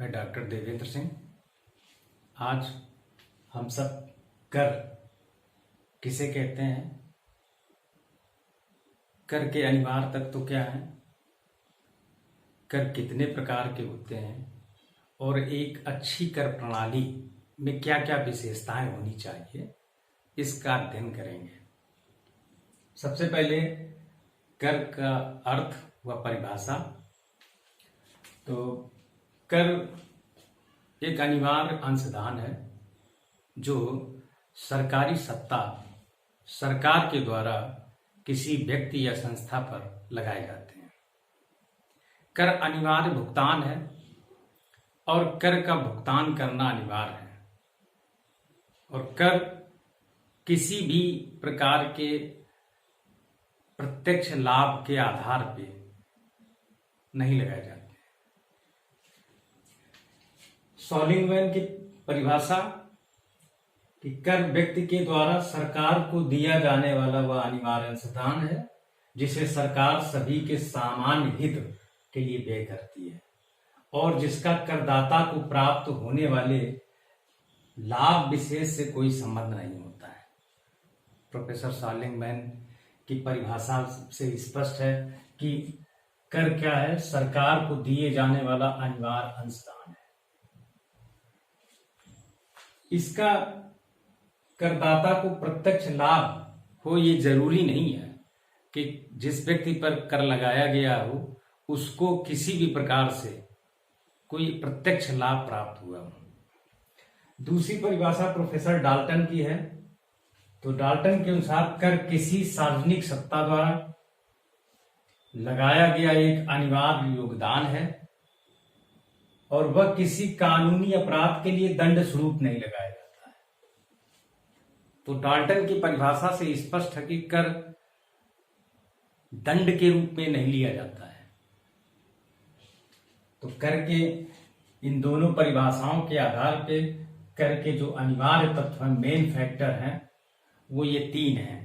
मैं डॉक्टर देवेंद्र सिंह। आज हम सब कर किसे कहते हैं, कर के अनिवार्य तत्व क्या है, कर कितने प्रकार के होते हैं और एक अच्छी कर प्रणाली में क्या क्या विशेषताएं होनी चाहिए, इसका अध्ययन करेंगे। सबसे पहले कर का अर्थ व परिभाषा। तो कर एक अनिवार्य अंशदान है जो सरकारी सत्ता सरकार के द्वारा किसी व्यक्ति या संस्था पर लगाए जाते हैं। कर अनिवार्य भुगतान है और कर का भुगतान करना अनिवार्य है। और कर किसी भी प्रकार के प्रत्यक्ष लाभ के आधार पे नहीं लगाए जाते। सॉलिंगमैन की परिभाषा कि कर व्यक्ति के द्वारा सरकार को दिया जाने वाला वह अनिवार्य अंशदान है जिसे सरकार सभी के सामान्य हित के लिए व्यय करती है और जिसका करदाता को प्राप्त होने वाले लाभ विशेष से कोई संबंध नहीं होता है। प्रोफेसर सॉलिंगमैन की परिभाषा से स्पष्ट है कि कर क्या है, सरकार को दिए जाने वाला अनिवार्य अंशदान है। इसका करदाता को प्रत्यक्ष लाभ हो ये जरूरी नहीं है कि जिस व्यक्ति पर कर लगाया गया हो उसको किसी भी प्रकार से कोई प्रत्यक्ष लाभ प्राप्त हुआ हो। दूसरी परिभाषा प्रोफेसर डाल्टन की है। तो डाल्टन के अनुसार कर किसी सार्वजनिक सत्ता द्वारा लगाया गया एक अनिवार्य योगदान है और वह किसी कानूनी अपराध के लिए दंड स्वरूप नहीं लगाया जाता है। तो डाल्टन की परिभाषा से स्पष्ट है कि कर दंड के रूप में नहीं लिया जाता है। तो कर के इन दोनों परिभाषाओं के आधार पे कर के जो अनिवार्य तत्व हैं, मेन फैक्टर हैं, वो ये तीन हैं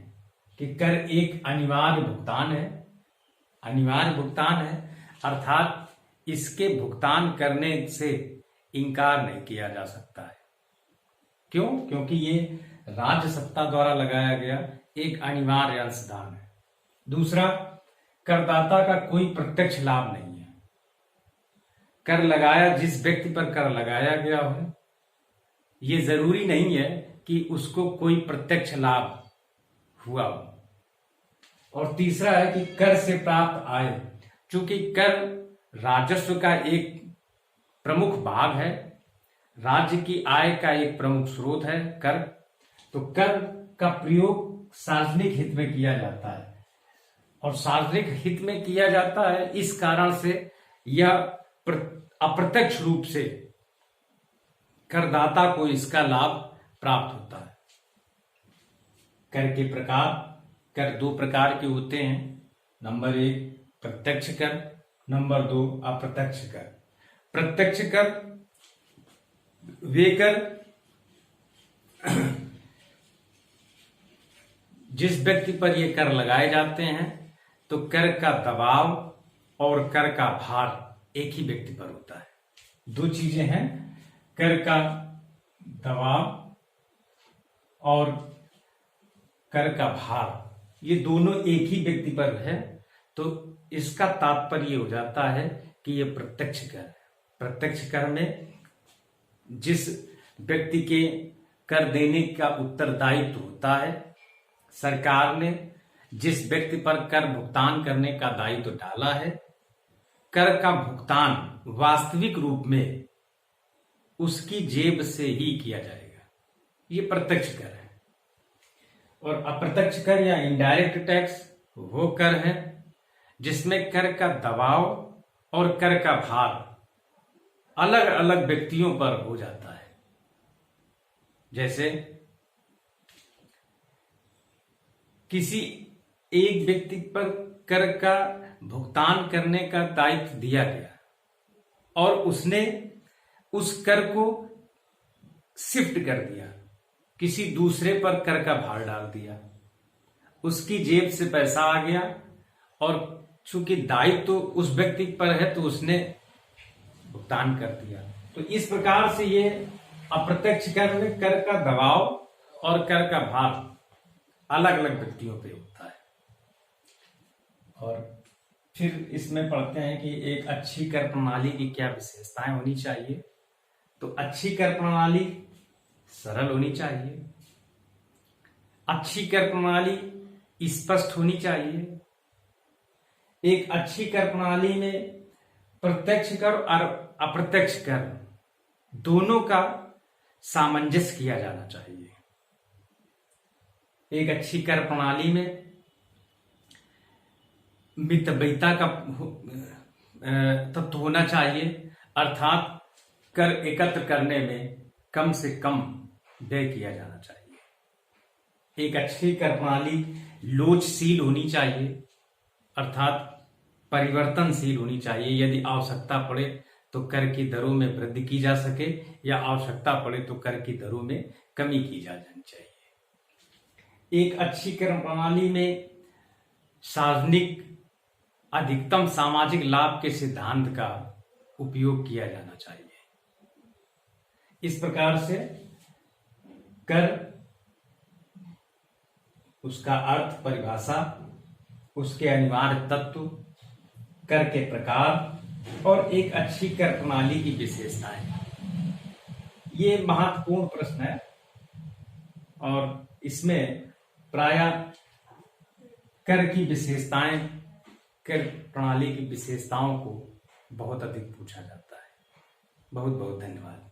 कि कर एक अनिवार्य भुगतान है। अनिवार्य भुगतान है अर्थात इसके भुगतान करने से इनकार नहीं किया जा सकता है। क्यों? क्योंकि ये राज्य सत्ता द्वारा लगाया गया एक अनिवार्य अंशदान है। दूसरा, करदाता का कोई प्रत्यक्ष लाभ नहीं है। कर लगाया जिस व्यक्ति पर कर लगाया गया हो ये जरूरी नहीं है कि उसको कोई प्रत्यक्ष लाभ हुआ हो। और तीसरा है कि कर से प्राप्त आय, चूंकि कर राजस्व का एक प्रमुख भाग है, राज्य की आय का एक प्रमुख स्रोत है कर, तो कर का प्रयोग सार्वजनिक हित में किया जाता है और सार्वजनिक हित में किया जाता है इस कारण से यह अप्रत्यक्ष रूप से करदाता को इसका लाभ प्राप्त होता है। कर के प्रकार, कर दो प्रकार के होते हैं। नंबर 1 प्रत्यक्ष कर, नंबर 2 अप्रत्यक्ष कर। प्रत्यक्ष कर वे कर जिस व्यक्ति पर ये कर लगाए जाते हैं तो कर का दबाव और कर का भार एक ही व्यक्ति पर होता है। दो चीजें हैं, कर का दबाव और कर का भार, ये दोनों एक ही व्यक्ति पर है। तो इसका तात्पर्य हो जाता है कि ये प्रत्यक्ष कर है। प्रत्यक्ष कर में जिस व्यक्ति के कर देने का उत्तरदायित्व होता है, सरकार ने जिस व्यक्ति पर कर भुगतान करने का दायित्व डाला है, कर का भुगतान वास्तविक रूप में उसकी जेब से ही किया जाएगा। ये प्रत्यक्ष कर है। और अप्रत्यक्ष कर या इनडायरेक्ट टैक्स वो कर है जिसमें कर का दबाव और कर का भार अलग अलग व्यक्तियों पर हो जाता है। जैसे किसी एक व्यक्ति पर कर का भुगतान करने का दायित्व दिया गया और उसने उस कर को शिफ्ट कर दिया, किसी दूसरे पर कर का भार डाल दिया, उसकी जेब से पैसा आ गया और चूंकि दायित्व तो उस व्यक्ति पर है तो उसने भुगतान कर दिया। तो इस प्रकार से ये अप्रत्यक्ष कर में कर का दबाव और कर का भार अलग अलग व्यक्तियों पे होता है। और फिर इसमें पढ़ते हैं कि एक अच्छी कर प्रणाली की क्या विशेषताएं होनी चाहिए। तो अच्छी कर प्रणाली सरल होनी चाहिए, अच्छी कर प्रणाली स्पष्ट होनी चाहिए, एक अच्छी कर प्रणाली में प्रत्यक्ष कर और अप्रत्यक्ष कर दोनों का सामंजस्य किया जाना चाहिए। एक अच्छी कर प्रणाली में मितव्ययिता का तत्व होना चाहिए, अर्थात कर एकत्र करने में कम से कम व्यय किया जाना चाहिए। एक अच्छी कर प्रणाली लोचशील होनी चाहिए, अर्थात परिवर्तनशील होनी चाहिए। यदि आवश्यकता पड़े तो कर की दरों में वृद्धि की जा सके या आवश्यकता पड़े तो कर की दरों में कमी की जा जानी चाहिए। एक अच्छी कर प्रणाली में सार्वजनिक अधिकतम सामाजिक लाभ के सिद्धांत का उपयोग किया जाना चाहिए। इस प्रकार से कर, उसका अर्थ, परिभाषा, उसके अनिवार्य तत्व, कर के प्रकार और एक अच्छी कर प्रणाली की विशेषताएं, ये महत्वपूर्ण प्रश्न है और इसमें प्रायः कर की विशेषताएं, कर प्रणाली की विशेषताओं को बहुत अधिक पूछा जाता है। बहुत बहुत धन्यवाद।